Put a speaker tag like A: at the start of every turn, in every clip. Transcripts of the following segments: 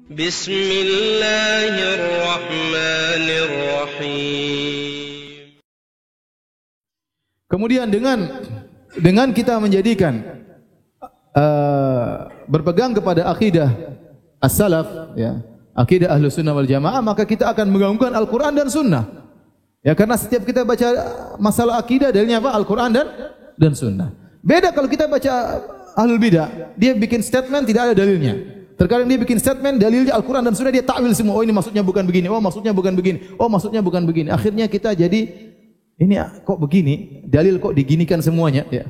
A: Bismillahirrahmanirrahim.
B: Kemudian dengan kita menjadikan berpegang kepada akidah as-salaf, ya, akidah Ahlus Sunnah wal Jamaah, maka kita akan menggabungkan Al-Quran dan Sunnah. Ya, karena setiap kita baca masalah akidah, dalilnya apa? Al-Quran dan Sunnah. Beda kalau kita baca Ahlul Bidah, dia bikin statement tidak ada dalilnya. Terkadang dia bikin statement dalilnya Al-Quran dan Sunnah, dia takwil semua. Oh, ini maksudnya bukan begini. Oh, maksudnya bukan begini. Oh, maksudnya bukan begini. Akhirnya kita jadi ini kok begini? Dalil kok diginikan semuanya? Ya.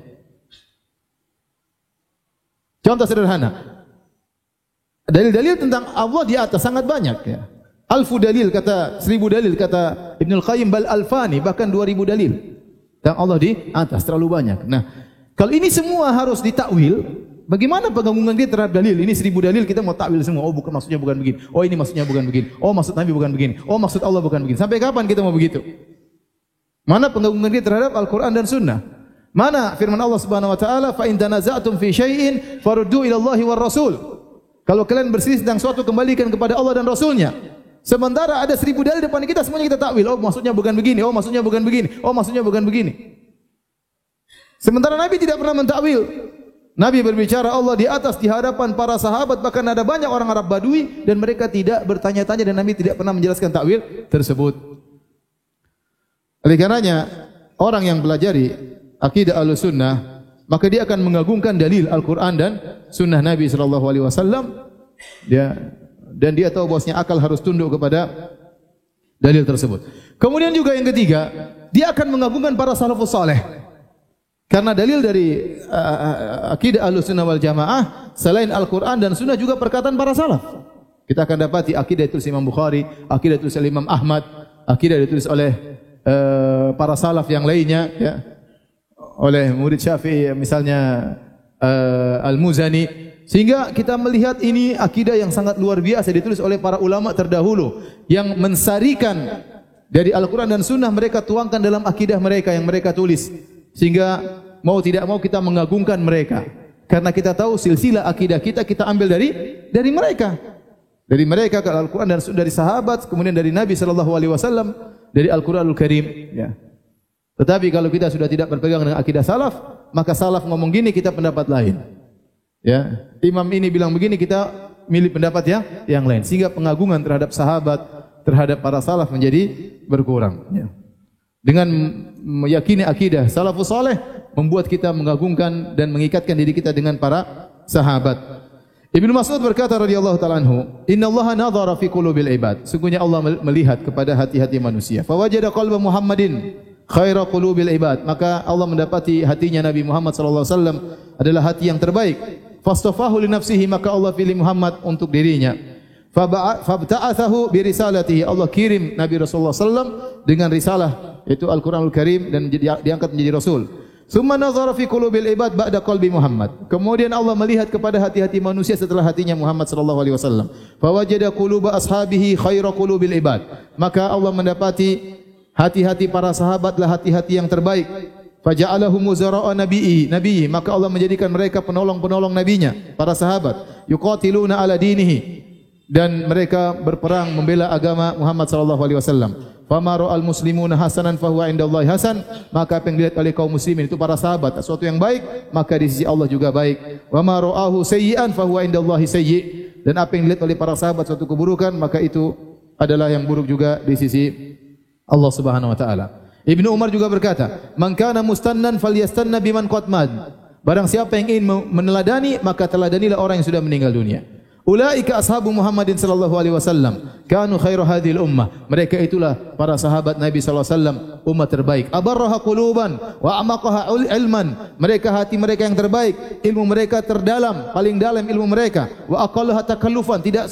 B: Contoh sederhana. Dalil-dalil tentang Allah di atas sangat banyak, ya. Alfu dalil kata 1000 dalil kata Ibnul Qayyim, bal alfani, bahkan 2000 dalil tentang Allah di atas, terlalu banyak. Nah, kalau ini semua harus ditakwil, bagaimana penggabungan dia terhadap dalil? Ini 1000 dalil kita mau takwil semua. Oh, bukan maksudnya bukan begini. Oh, ini maksudnya bukan begini. Oh, maksud Nabi bukan begini. Oh, maksud Allah bukan begini. Sampai kapan kita mau begitu? Mana penggabungan dia terhadap Al-Quran dan Sunnah? Mana firman Allah Subhanahu wa taala, "Fa in tanaza'tum fi syai'in faruddu ila Allahi war Rasul." Kalau kalian berselisih tentang suatu, kembalikan kepada Allah dan Rasulnya. Sementara ada 1000 dalil depan kita, semuanya kita takwil. Oh, maksudnya bukan begini. Oh, maksudnya bukan begini. Oh, maksudnya bukan begini. Sementara Nabi tidak pernah mentakwil. Nabi berbicara Allah di atas di hadapan para sahabat, bahkan ada banyak orang Arab Badui dan mereka tidak bertanya-tanya dan Nabi tidak pernah menjelaskan takwil tersebut. Oleh karenanya, orang yang pelajari akidah Ahlussunnah, maka dia akan mengagungkan dalil Al-Quran dan Sunnah Nabi sallallahu alaihi wasallam. Dan dia tahu bahwasanya akal harus tunduk kepada dalil tersebut. Kemudian juga yang ketiga, dia akan mengagungkan para salafus saleh. Karena dalil dari akidah Ahlussunnah wal Jamaah selain Al-Quran dan Sunnah juga perkataan para salaf. Kita akan dapati akidah ditulis Imam Bukhari, akidah ditulis oleh Imam Ahmad, akidah ditulis oleh para salaf yang lainnya, ya. Oleh murid Syafi'i misalnya Al-Muzani. Sehingga kita melihat ini akidah yang sangat luar biasa ditulis oleh para ulama terdahulu yang mensarikan dari Al-Quran dan Sunnah, mereka tuangkan dalam akidah mereka yang mereka tulis. Sehingga mau tidak mau kita mengagungkan mereka. Karena kita tahu silsilah akidah kita ambil dari mereka. Dari mereka ke Al-Quran dan Sunnah, dari sahabat, kemudian dari Nabi sallallahu alaihi wasallam, dari Al-Quranul Karim, ya. Tetapi kalau kita sudah tidak berpegang dengan akidah salaf, maka salaf ngomong gini, kita pendapat lain. Ya, imam ini bilang begini, kita milih pendapat yang lain. Sehingga pengagungan terhadap sahabat, terhadap para salaf menjadi berkurang. Ya. Dengan meyakini akidah salafus saleh membuat kita mengagungkan dan mengikatkan diri kita dengan para sahabat. Ibnu Mas'ud berkata radhiyallahu ta'ala anhu, "Innallaha nadhara fi qulubil ibad." Sungguhnya Allah melihat kepada hati-hati manusia. Fa wajada qalba Muhammadin khaira qulubil ibad. Maka Allah mendapati hatinya Nabi Muhammad sallallahu alaihi wasallam adalah hati yang terbaik. Fastafahu li nafsihi, maka Allah pilih Muhammad untuk dirinya. Fabta'athahu bi risalatihi. Allah kirim Nabi Rasulullah sallallahu alaihi wasallam dengan risalah, yaitu Al-Qur'anul Karim, dan diangkat menjadi rasul. Summa nazara fi qulubil ibad ba'da qalbi Muhammad. Kemudian Allah melihat kepada hati-hati manusia setelah hatinya Muhammad sallallahu alaihi wasallam. Fa wajada quluba ashabihi khaira qulubil ibad. Maka Allah mendapati hati-hati para sahabatlah hati-hati yang terbaik. Faja'alahum muzara'a nabiyyi, maka Allah menjadikan mereka penolong-penolong nabinya, para sahabat. Yuqatiluna ala dinihi, dan mereka berperang membela agama Muhammad sallallahu alaihi wasallam. Fama ra'al muslimuna hasanan fahuwa indallahi hasan, maka apa yang dilihat oleh kaum muslimin itu para sahabat sesuatu yang baik, maka di sisi Allah juga baik. Wa ma ra'ahu sayyi'an fahuwa indallahi sayyi', dan apa yang dilihat oleh para sahabat suatu keburukan, maka itu adalah yang buruk juga di sisi Allah Subhanahu wa taala. Ibnu Umar juga berkata, "Man kana mustannan falyastanna biman qad mad." Barang siapa yang ingin meneladani, maka teladanilah orang yang sudah meninggal dunia. Ulaika ashabu Muhammadin sallallahu alaihi wasallam, kanu khairu hadhil ummah. Mereka itulah para sahabat Nabi sallallahu alaihi wasallam, umat terbaik. Abarraha quluban wa amaqaha ilman. Mereka hati mereka yang terbaik, ilmu mereka terdalam, paling dalam ilmu mereka. Wa aqallaha takallufan, tidak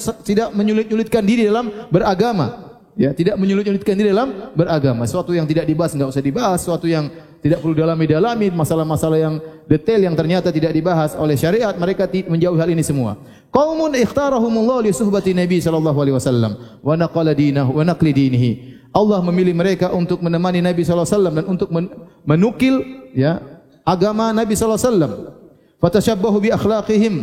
B: menyulit-nyulitkan diri dalam beragama. Ya, tidak menyulit-nyulitkan diri dalam beragama. Sesuatu yang tidak dibahas enggak usah dibahas, sesuatu yang tidak perlu dalami, masalah-masalah yang detail yang ternyata tidak dibahas oleh syariat, mereka menjauhi hal ini semua. Qaumun ikhtarahumullah li suhbati Nabi sallallahu alaihi wasallam wa naqala dinahu wa naqli dinihi. Allah memilih mereka untuk menemani Nabi sallallahu alaihi wasallam dan untuk menukil, ya, agama Nabi sallallahu alaihi wasallam. Fatashabbahu bi akhlaqihim,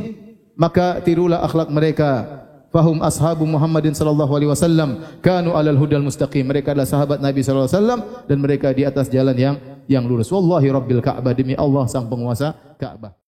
B: maka tirulah akhlak mereka. fahum ashabu Muhammadin sallallahu alaihi wasallam kanu alal hudal mustaqim. Mereka adalah sahabat Nabi sallallahu alaihi wasallam dan mereka di atas jalan yang lurus. Wallahi rabbil Ka'bah, demi Allah sang penguasa Ka'bah.